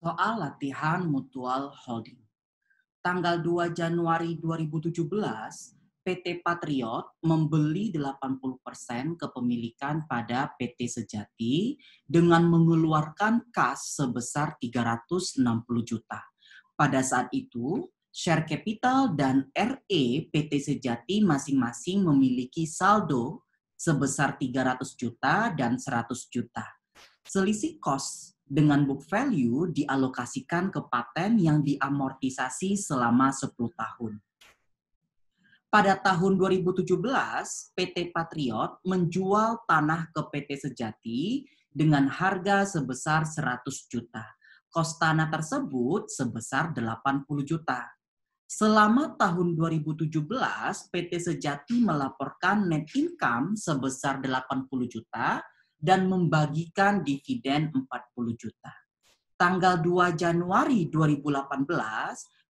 Soal latihan mutual holding. Tanggal 2 Januari 2017, PT Patriot membeli 80% kepemilikan pada PT Sejati dengan mengeluarkan kas sebesar 360 juta. Pada saat itu, share capital dan RE PT Sejati masing-masing memiliki saldo sebesar 300 juta dan 100 juta. Selisih cost dengan book value dialokasikan ke paten yang diamortisasi selama 10 tahun. Pada tahun 2017, PT Patriot menjual tanah ke PT Sejati dengan harga sebesar 100 juta. Kos tanah tersebut sebesar 80 juta. Selama tahun 2017, PT Sejati melaporkan net income sebesar 80 juta dan membagikan dividen 40 juta. Tanggal 2 Januari 2018,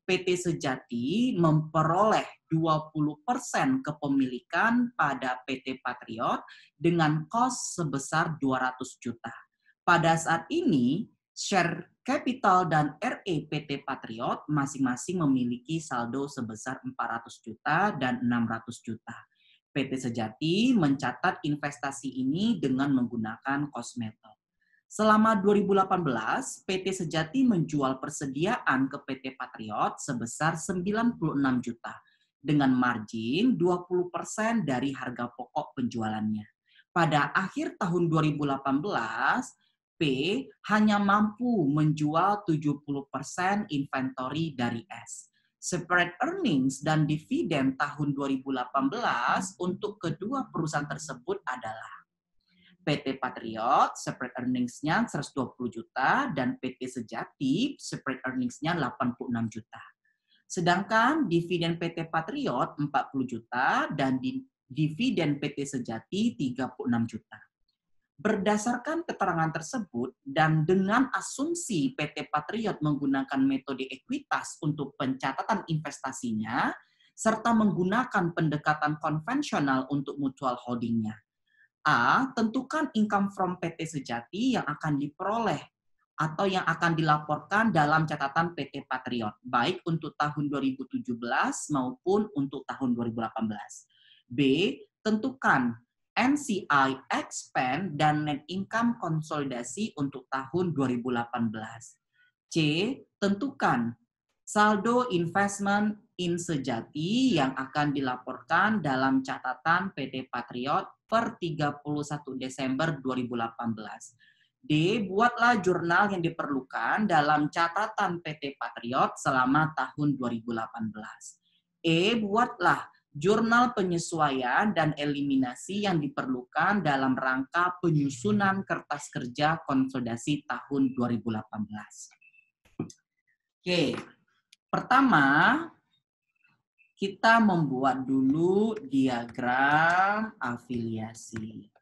PT Sejati memperoleh 20% kepemilikan pada PT Patriot dengan kos sebesar 200 juta. Pada saat ini, share capital dan RE PT Patriot masing-masing memiliki saldo sebesar 400 juta dan 600 juta. PT Sejati mencatat investasi ini dengan menggunakan cost method. Selama 2018, PT Sejati menjual persediaan ke PT Patriot sebesar 96 juta dengan margin 20% dari harga pokok penjualannya. Pada akhir tahun 2018, P hanya mampu menjual 70% inventory dari S. Spread earnings dan dividen tahun 2018 untuk kedua perusahaan tersebut adalah PT Patriot spread earnings-nya 120 juta dan PT Sejati spread earnings-nya 86 juta. Sedangkan dividen PT Patriot 40 juta dan dividen PT Sejati 36 juta. Berdasarkan keterangan tersebut dan dengan asumsi PT Patriot menggunakan metode ekuitas untuk pencatatan investasinya, serta menggunakan pendekatan konvensional untuk mutual holding-nya. A. Tentukan income from PT Sejati yang akan diperoleh atau yang akan dilaporkan dalam catatan PT Patriot, baik untuk tahun 2017 maupun untuk tahun 2018. B. Tentukan NCI expand dan net income konsolidasi untuk tahun 2018. C. Tentukan saldo investment in Sejati yang akan dilaporkan dalam catatan PT Patriot per 31 Desember 2018. D. Buatlah jurnal yang diperlukan dalam catatan PT Patriot selama tahun 2018. E. Buatlah jurnal penyesuaian dan eliminasi yang diperlukan dalam rangka penyusunan kertas kerja konsolidasi tahun 2018. Oke. Pertama, kita membuat dulu diagram afiliasi.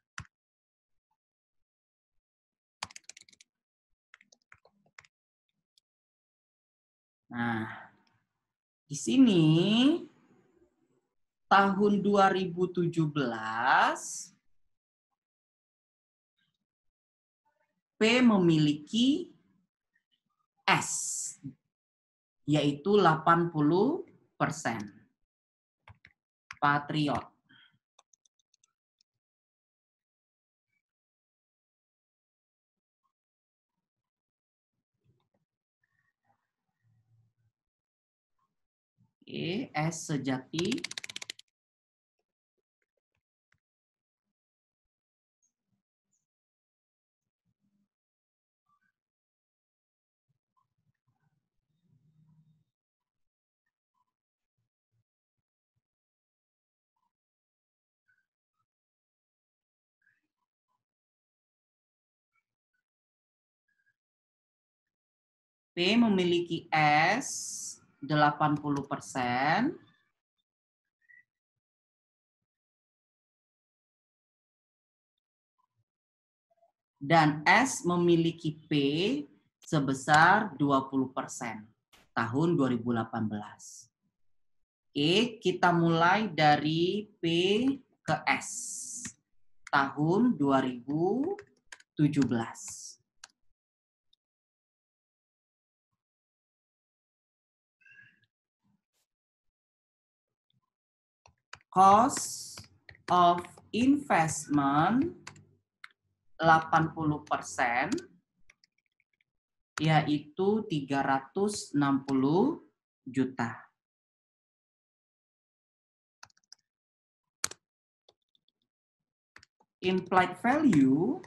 Nah, di sini tahun 2017 P memiliki S yaitu 80%. Patriot. Oke, S Sejati. P memiliki S 80%. Dan S memiliki P sebesar 20% tahun 2018. Oke, kita mulai dari P ke S tahun 2017. Cost of investment 80%, yaitu 360 juta. Implied value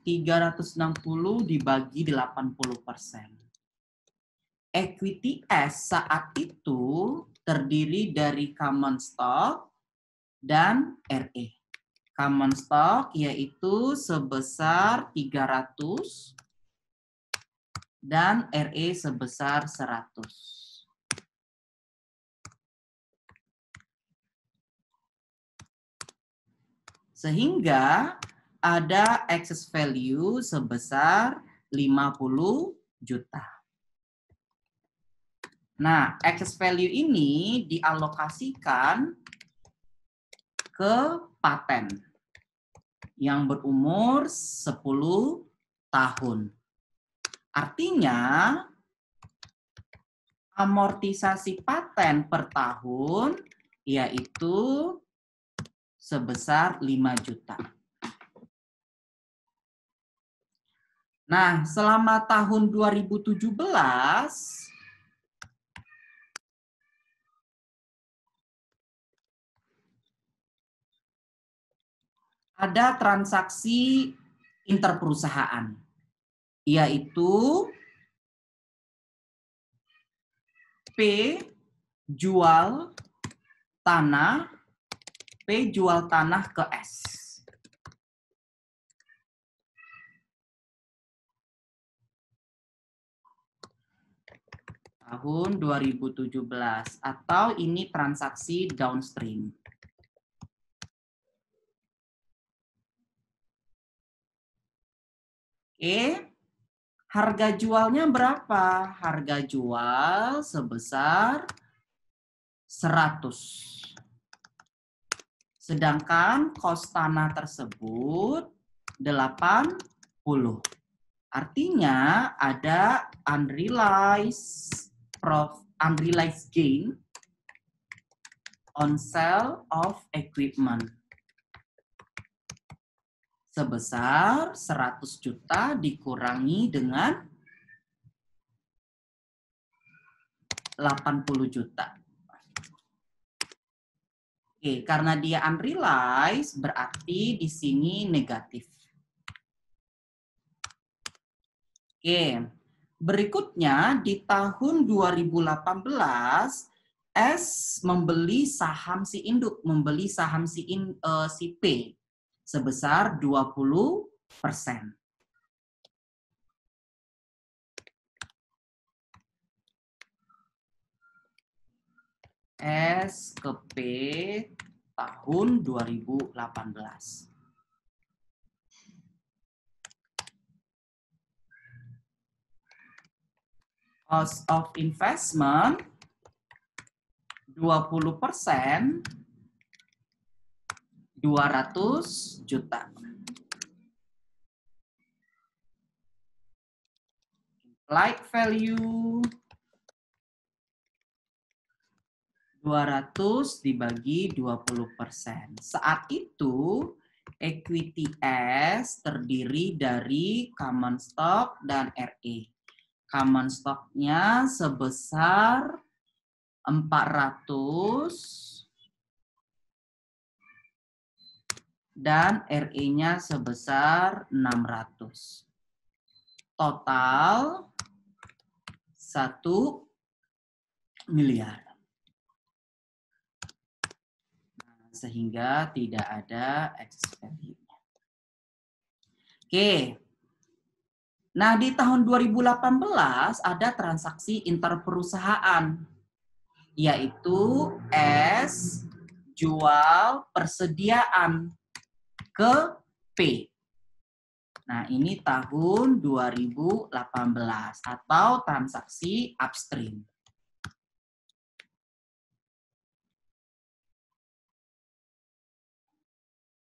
360 dibagi 80%. Equity S saat itu terdiri dari common stock dan RE. Common stock yaitu sebesar 300 dan RE sebesar 100. Sehingga ada excess value sebesar 50 juta. Nah, excess value ini dialokasikan ke paten yang berumur 10 tahun. Artinya, amortisasi paten per tahun yaitu sebesar 5 juta. Nah, selama tahun 2017, ada transaksi interperusahaan, yaitu P jual tanah ke S. Tahun 2017, atau ini transaksi downstream. Oke. Harga jualnya berapa? Harga jual sebesar 100. Sedangkan kos tanah tersebut 80. Artinya ada unrealized gain on sale of equipment sebesar 100 juta dikurangi dengan 80 juta. Oke, karena dia unrealized berarti di sini negatif. Oke, berikutnya di tahun 2018 S membeli saham si induk, membeli saham si P sebesar 20%. S ke P tahun 2018. Cost of investment 20%, 200 juta. Implied value 200 dibagi 20%. Saat itu equity S terdiri dari common stock dan RE. Common stock-nya sebesar 400 dan RE-nya sebesar 600. Total 1 miliar. Sehingga tidak ada excess value. Oke. Nah, di tahun 2018 ada transaksi interperusahaan, yaitu S jual persediaan ke P. Nah, ini tahun 2018 atau transaksi upstream.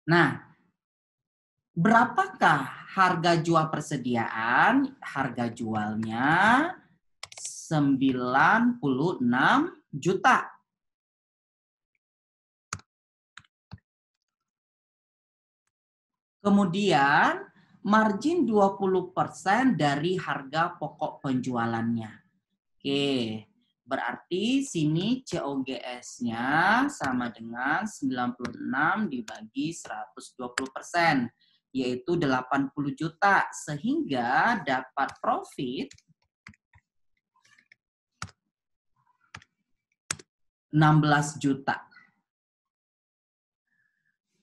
Nah, berapakah harga jual persediaan? Harga jualnya 96 juta. Kemudian margin 20% dari harga pokok penjualannya. Oke, berarti sini COGS-nya sama dengan 96 dibagi 120%, yaitu 80 juta. Sehingga dapat profit 16 juta.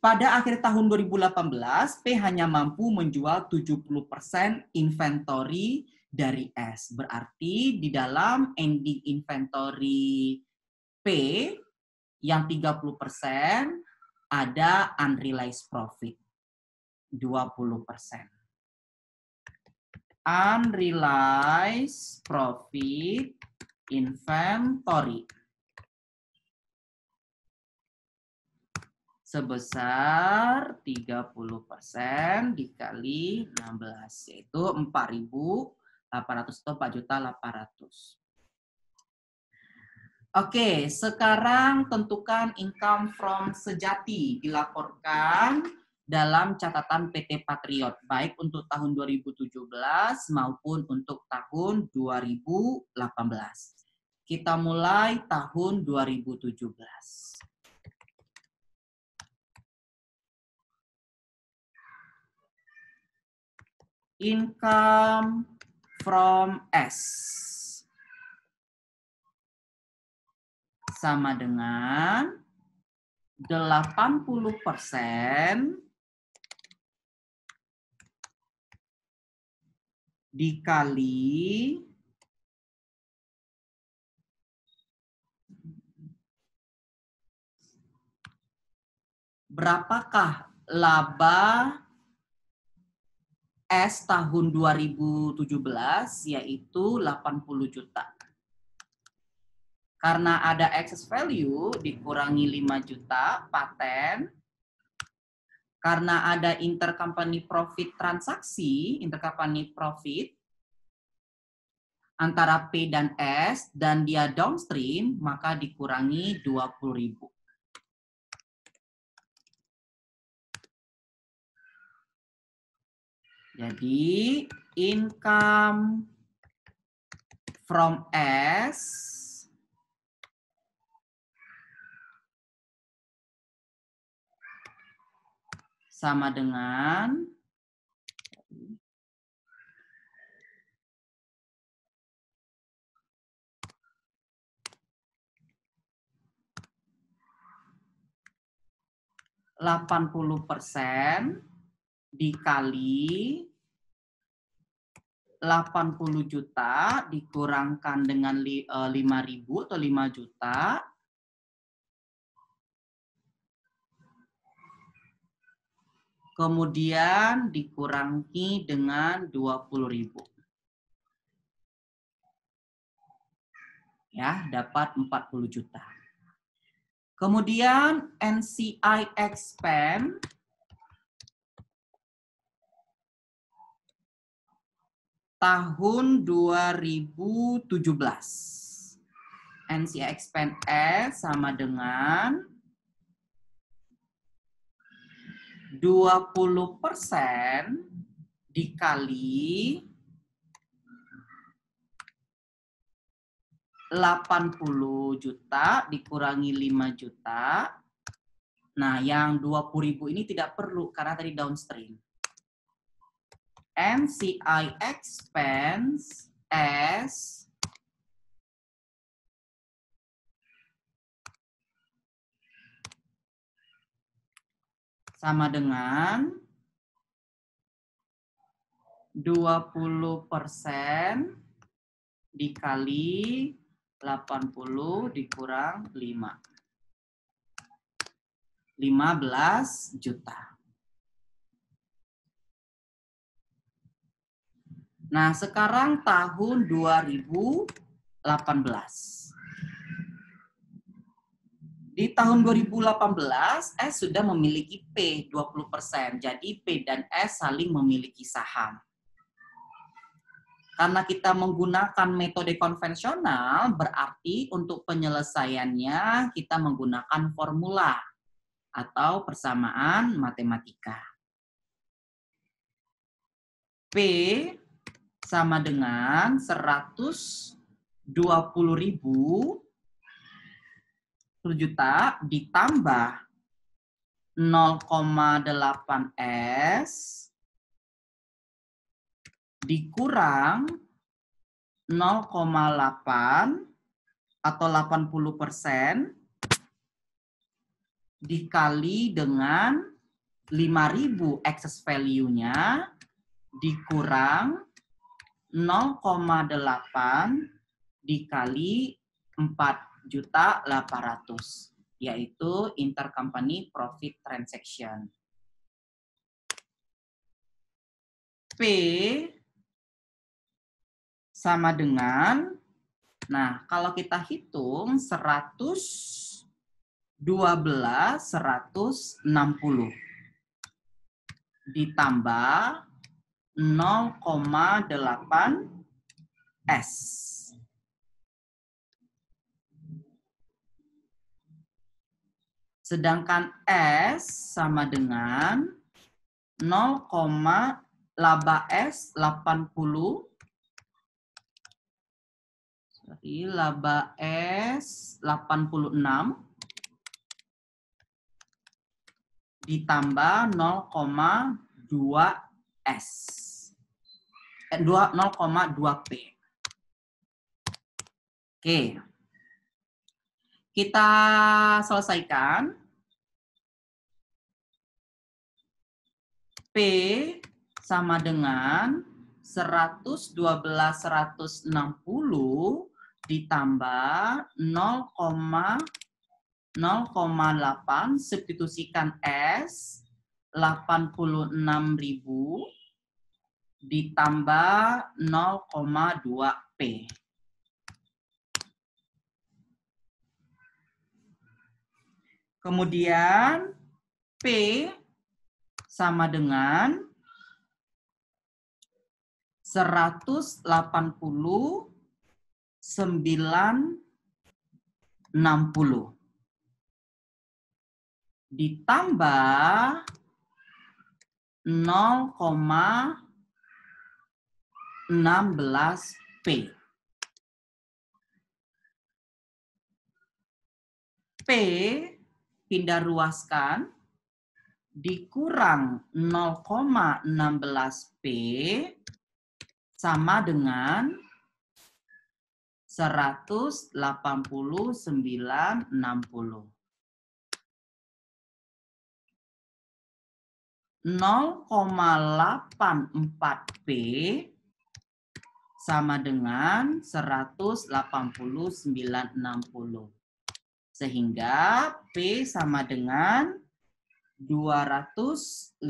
Pada akhir tahun 2018, P hanya mampu menjual 70% inventory dari S. Berarti di dalam ending inventory P yang 30% ada unrealized profit 20%. Unrealized profit inventory sebesar 30% dikali 16, yaitu 4.800 atau 4.800.000. Oke, sekarang tentukan income from Sejati dilaporkan dalam catatan PT Patriot, baik untuk tahun 2017 maupun untuk tahun 2018. Kita mulai tahun 2017. Income from S sama dengan 80% dikali berapakah laba S tahun 2017, yaitu 80 juta. Karena ada excess value dikurangi 5 juta paten. Karena ada intercompany profit transaksi, intercompany profit antara P dan S dan dia downstream, maka dikurangi 20.000. Jadi income from S sama dengan 80% dikali 80 juta dikurangkan dengan 5.000 atau 5 juta. Kemudian dikurangi dengan 20.000. Ya, dapat 40 juta. Kemudian NCI expand tahun 2017. NCI expand S sama dengan 20% dikali 80 juta dikurangi 5 juta. Nah, yang 20.000 ini tidak perlu karena tadi downstream. NCI expense S sama dengan 20% dikali 80 dikurang 5. 15 juta. Nah, sekarang tahun 2018. Di tahun 2018, S sudah memiliki P 20%. Jadi P dan S saling memiliki saham. Karena kita menggunakan metode konvensional, berarti untuk penyelesaiannya kita menggunakan formula atau persamaan matematika. sama dengan 120.000 juta ditambah 0,8 S dikurang 0,8 atau 80% dikali dengan 5.000 excess value-nya dikurang 0,8 dikali 4.800.000, yaitu intercompany profit transaction. P sama dengan, nah kalau kita hitung 112.160 ditambah 0,8 S. Sedangkan S sama dengan 0, laba S 80. Laba S 86 ditambah 0,2 S. 0,2 P. Oke. Kita selesaikan. P sama dengan 112.160 ditambah 0,8, substitusikan S 86.000 ditambah 0,2 P. Kemudian P sama dengan 180.960 ditambah 0,16 P. P pindah ruaskan dikurang 0,16 P sama dengan 189.60. 0,84 P sama dengan 189.60. Sehingga P sama dengan 215.429.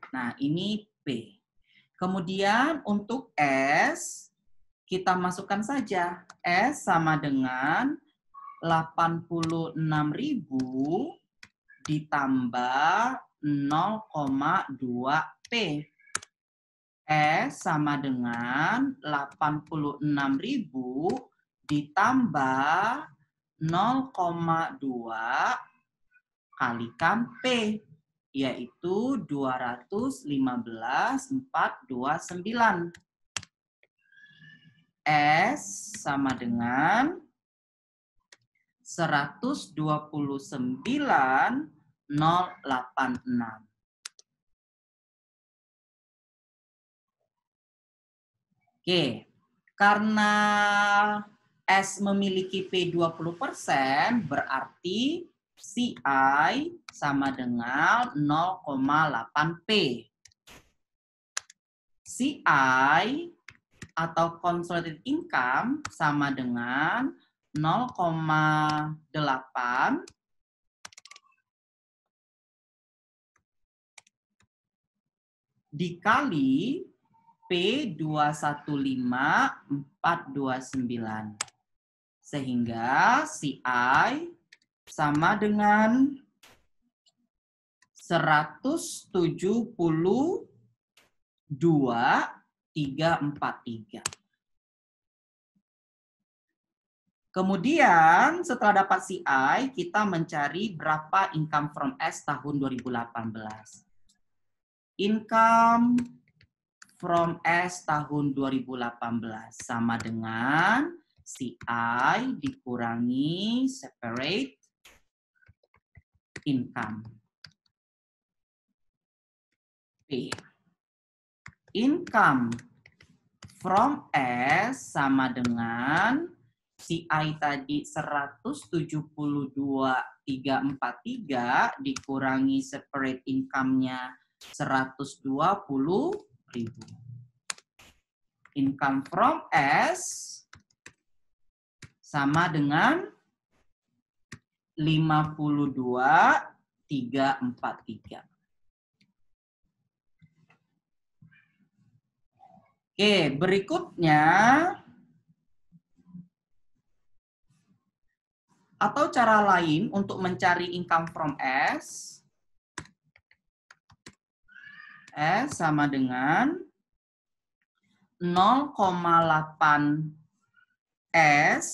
Nah, ini P. Kemudian untuk S, kita masukkan saja. S sama dengan 86.000 ditambah 0,2 P. S sama dengan 86.000 ditambah 0,2 kalikan P, yaitu 215.429. S sama dengan 129.086. Oke, karena S memiliki P 20%, berarti CI sama dengan 0,8 P. CI atau consolidated income sama dengan 0,8 dikali P215.429. Sehingga CI sama dengan 172.343. Kemudian setelah dapat CI, kita mencari berapa income from S tahun 2018. Income from S tahun 2018 sama dengan CI dikurangi separate income. P. Income from S sama dengan CI tadi 172.343 dikurangi separate income-nya 120.000. Income from S sama dengan 52.343. Oke, berikutnya atau cara lain untuk mencari income from S sama dengan 0,8 S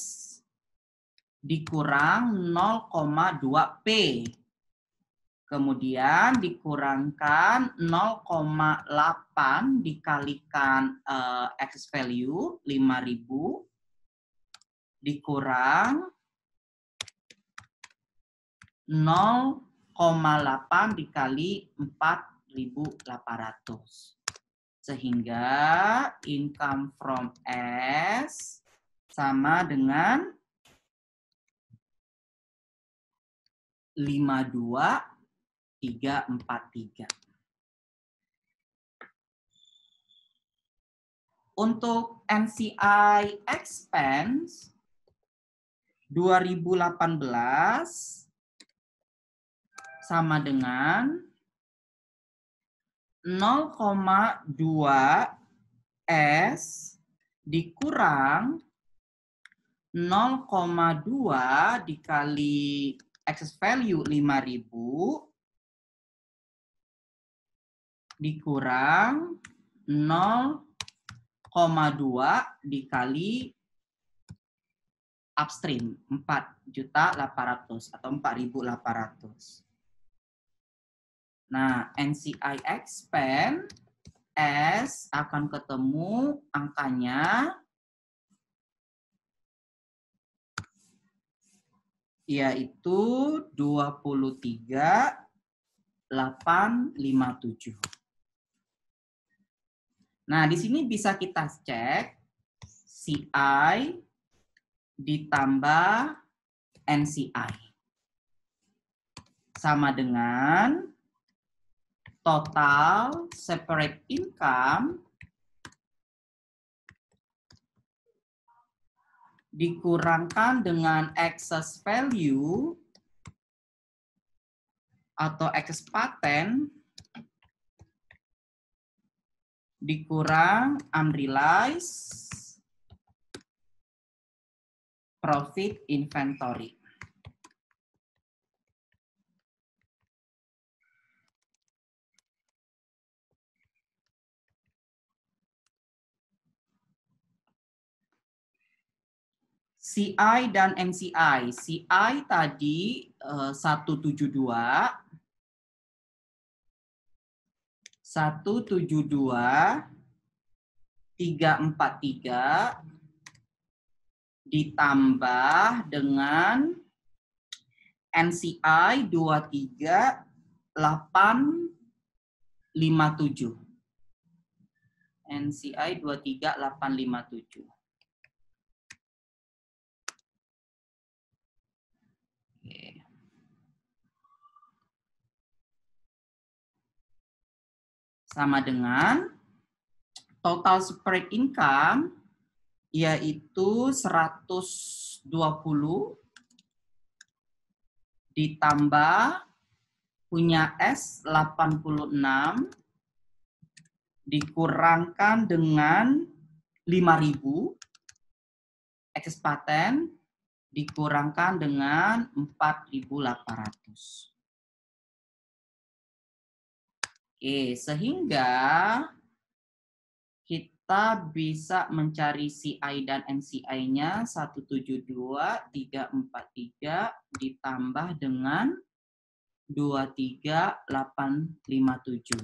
dikurang 0,2 P. Kemudian dikurangkan 0,8 dikalikan X value 5.000 dikurang 0,8 dikali 4.800. Sehingga income from S sama dengan 52.343. Untuk NCI expense 2018 sama dengan 0,2 S dikurang 0,2 dikali X value 5.000 dikurang 0,2 dikali upstream 4.800.000 atau 4.800. Nah, NCI expense S akan ketemu angkanya yaitu 23.857. Nah, di sini bisa kita cek CI ditambah NCI sama dengan total separate income dikurangkan dengan excess value atau excess patent dikurang unrealized profit inventory. CI dan NCI. CI tadi 172 343 ditambah dengan NCI 23857. NCI 23857. Oke. Sama dengan total separate income yaitu 120 ditambah punya S 86 dikurangkan dengan 5.000 X patent dikurangkan dengan 4.800. Oke, sehingga kita bisa mencari CI dan NCI-nya 172.343 ditambah dengan 23.857.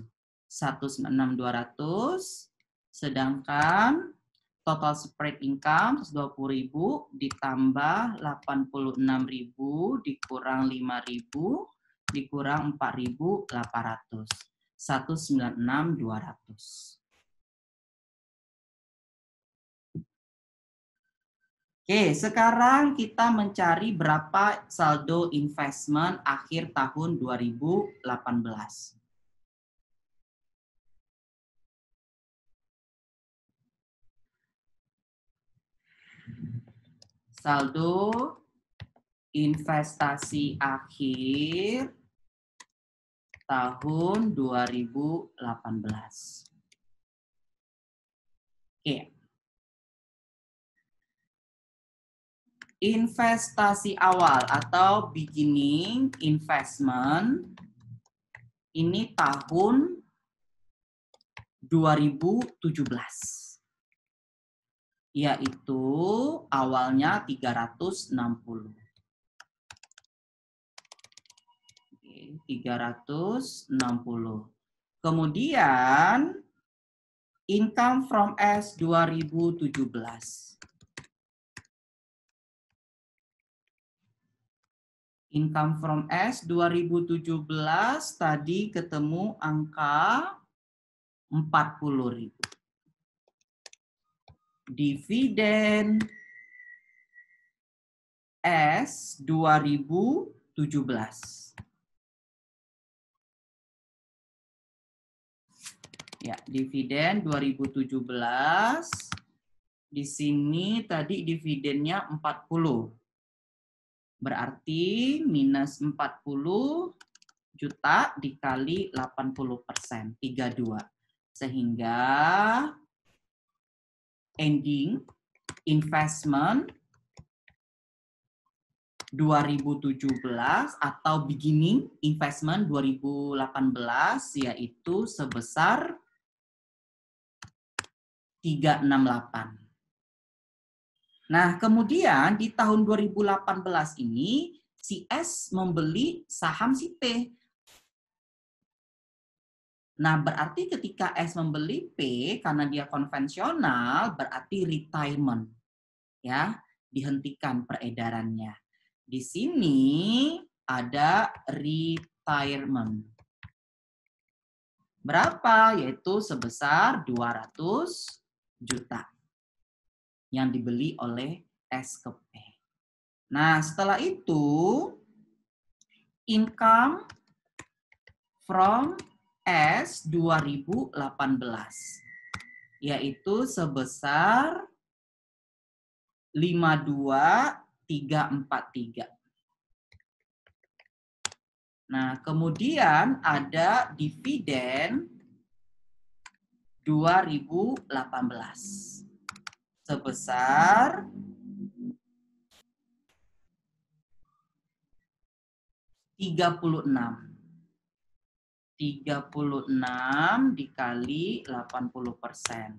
196.200, sedangkan total spread income 120.000 ditambah 86.000 dikurang 5.000 dikurang 4.800. 196.200. Oke, sekarang kita mencari berapa saldo investment akhir tahun 2018. Saldo investasi akhir tahun 2018. Oke. Investasi awal atau beginning investment ini tahun 2017. Yaitu awalnya 360. 360. Kemudian income from S 2017. Income from S 2017 tadi ketemu angka 40.000. Dividen S 2017. Ya, dividen 2017. Di sini tadi dividennya 40. Berarti minus 40 juta dikali 80%, 32. Sehingga ending investment 2017 atau beginning investment 2018 yaitu sebesar 368. Nah, kemudian di tahun 2018 ini si S membeli saham si P. Nah, berarti ketika S membeli P karena dia konvensional berarti retirement. Ya, dihentikan peredarannya. Di sini ada retirement. Berapa? Yaitu sebesar 200 juta yang dibeli oleh S ke P. Nah, setelah itu income from S 2018 yaitu sebesar 52.343. Nah, kemudian ada dividen 2018 sebesar 36 dikali 80%,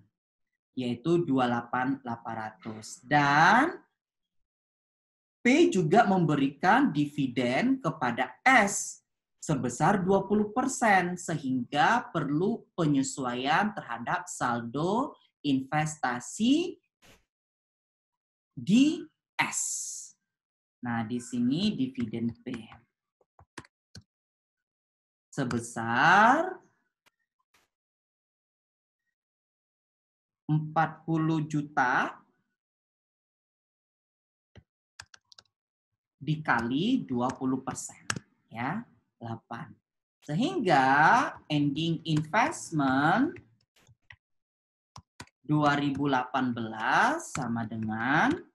yaitu 28.800. Dan P juga memberikan dividen kepada S sebesar 20%, sehingga perlu penyesuaian terhadap saldo investasi di S. Nah, di sini dividen P sebesar 40 juta dikali 20%, ya, 8. Sehingga ending investment 2018 sama dengan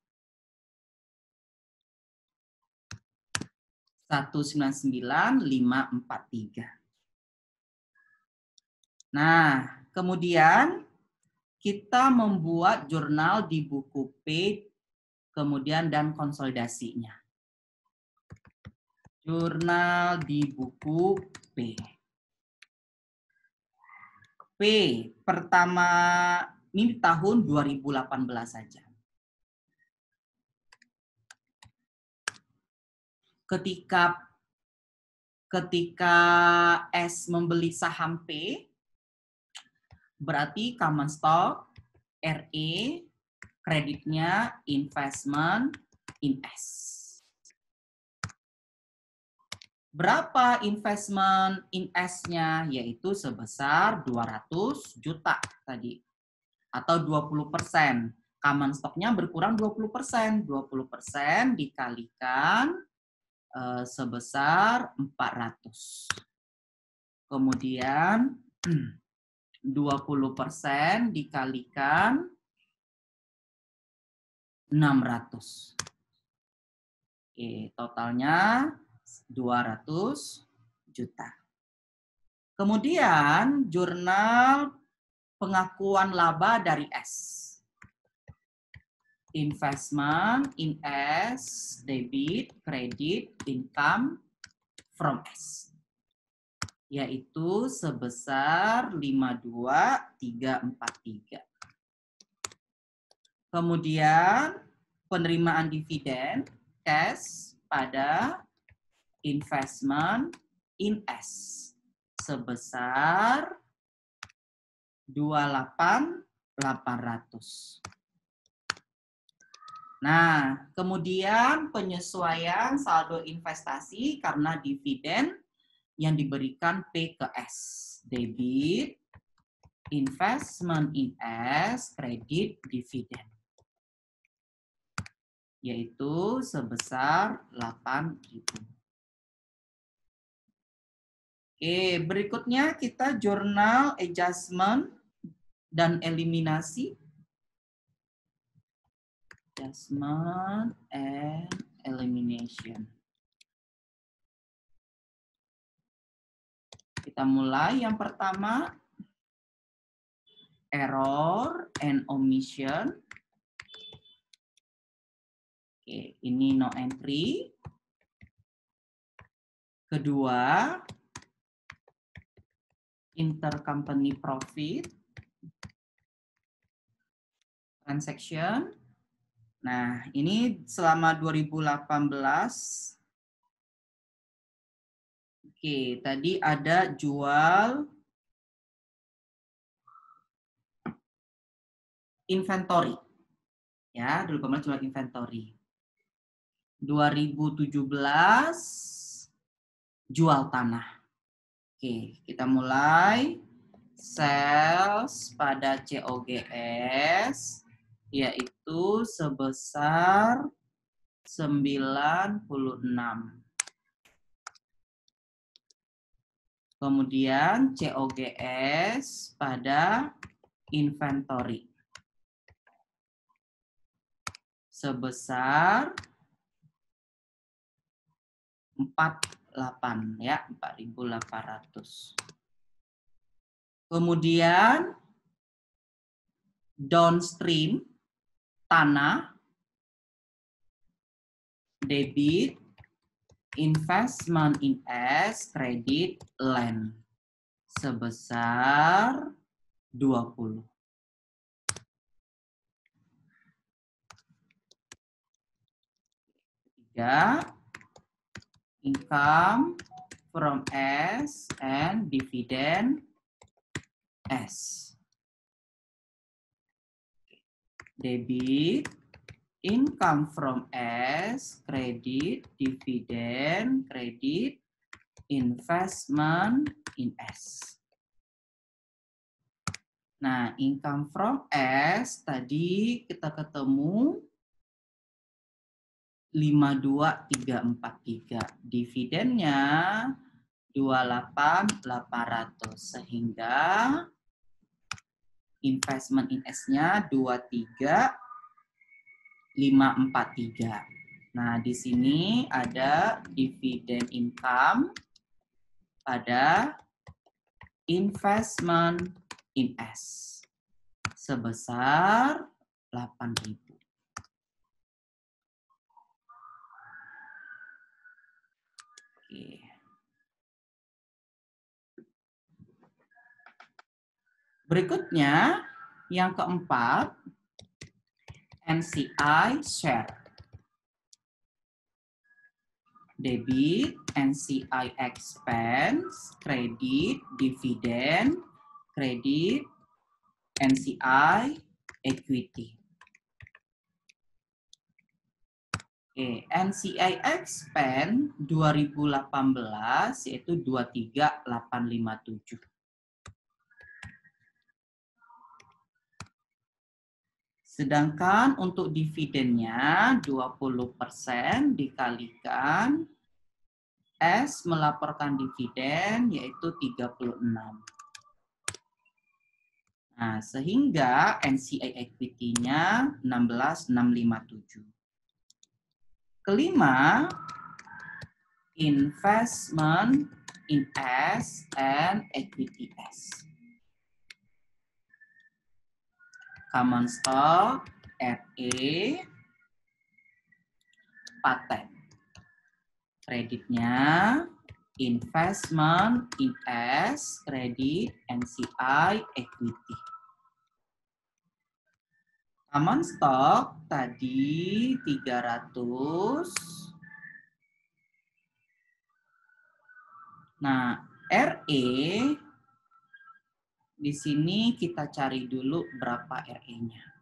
199.543. Nah, kemudian kita membuat jurnal di buku P, kemudian dan konsolidasinya. Jurnal di buku P. P, pertama Ini tahun 2018 saja. Ketika S membeli saham P, berarti common stock RE, kreditnya investment in S. Berapa investment in S-nya? Yaitu sebesar 200 juta tadi. Atau 20%. Common stock-nya berkurang 20%. 20% dikalikan sebesar 400. Kemudian 20% dikalikan 600. Oke, totalnya 200 juta. Kemudian jurnal pengakuan laba dari S. Investment in S, debit, credit, income from S. Yaitu sebesar 52343. Kemudian penerimaan dividen cash pada investment in S sebesar 28.800. Nah, kemudian penyesuaian saldo investasi karena dividen yang diberikan P ke S. Debit, investment in S, kredit, dividen. Yaitu sebesar 8.000. Oke, berikutnya kita jurnal adjustment dan eliminasi. Adjustment and elimination. Kita mulai yang pertama. Error and omission. Oke, ini no entry. Kedua, intercompany profit. Transaction. Nah, ini selama 2018. Oke, tadi ada jual inventory. Ya, 2018 jual inventory. 2017 jual tanah. Oke, kita mulai. Sales pada COGS yaitu sebesar 96. Kemudian COGS pada inventory sebesar 48 ya, 4.800. Kemudian downstream tanah, debit, investment in S, kredit, land sebesar 20. Ketiga, income from S and dividend S. Debit, income from S, kredit, dividend, kredit, investment in S. Nah, income from S tadi kita ketemu 52343. Dividennya 28.800 sehingga investment in S-nya 23.543. Nah, di sini ada dividen income pada investment in S sebesar 8.000. Oke. Berikutnya Yang keempat, NCI share. Debit, NCI expense, kredit, dividen, kredit, NCI equity. Oke, NCI expense 2018 yaitu 23857. Sedangkan untuk dividennya 20% dikalikan S melaporkan dividen yaitu 36. Nah, sehingga NCI equity-nya 16.657. Kelima, investment in S and equity S. Common stock, RE, paten. Kreditnya, investment in S, kredit, NCI, equity. Common stock tadi 300. Nah, RE di sini kita cari dulu berapa RE-nya.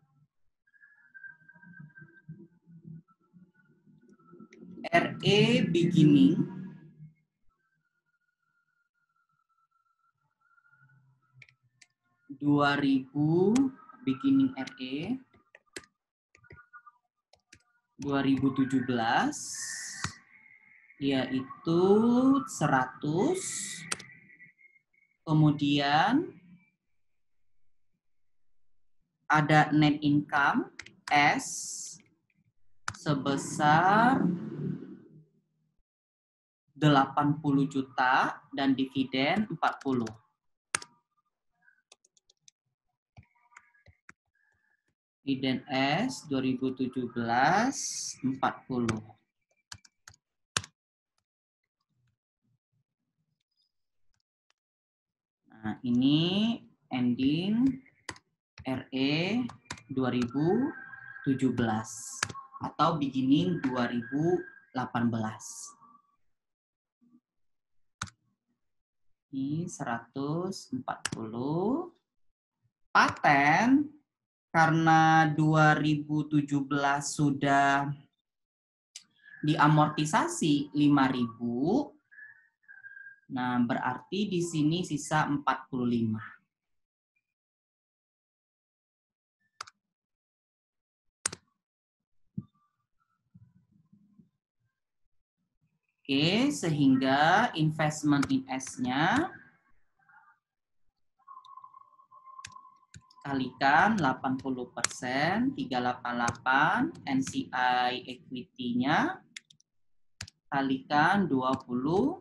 RE beginning beginning RE 2017 yaitu 100. Kemudian ada net income S sebesar 80 juta dan dividen 40. Dividen S 2017 40. Nah, ini ending RE 2017 atau beginning 2018. Ini 140. Paten karena 2017 sudah diamortisasi 5.000. Nah, berarti di sini sisa 45. Oke, sehingga investment in S-nya kalikan 80%, 388, NCI equity-nya kalikan 20%.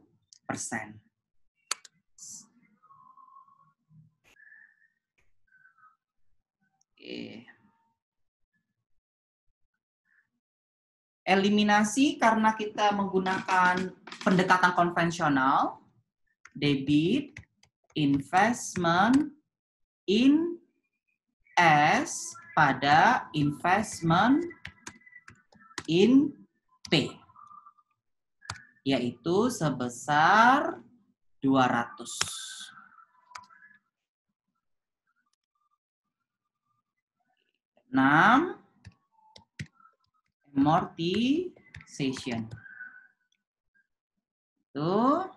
Oke. Eliminasi karena kita menggunakan pendekatan konvensional, debit, investment in S pada investment in P, yaitu sebesar 200. Enam, amortization. Itu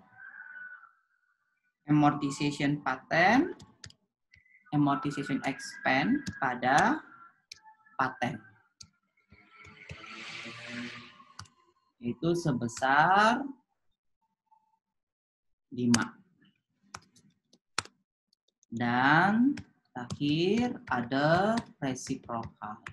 amortization paten, amortization expense pada paten. Itu sebesar 5. Dan terakhir ada reciprocal.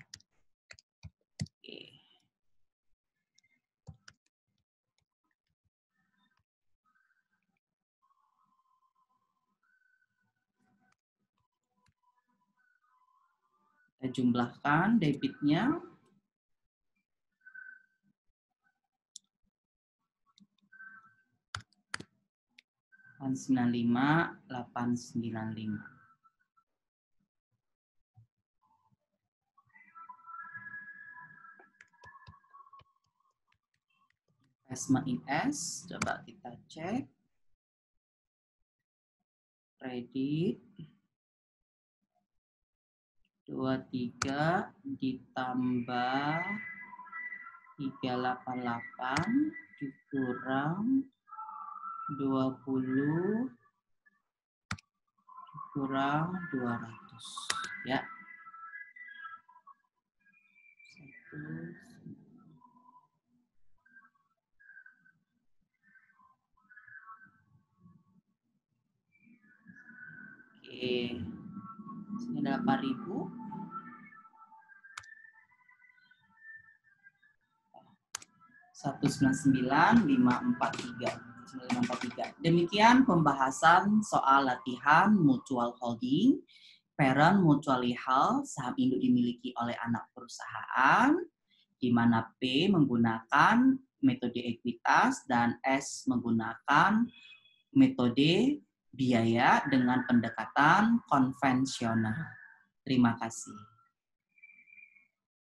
Kita jumlahkan debitnya. $895. Investment in S, coba kita cek. Kredit 23 ditambah 388 dikurang 20 kurang 200 ya. Oke. Sini ada 8.000. 199.543. Demikian pembahasan soal latihan mutual holding, parent mutually held, saham induk dimiliki oleh anak perusahaan, di mana P menggunakan metode ekuitas dan S menggunakan metode biaya dengan pendekatan konvensional. Terima kasih.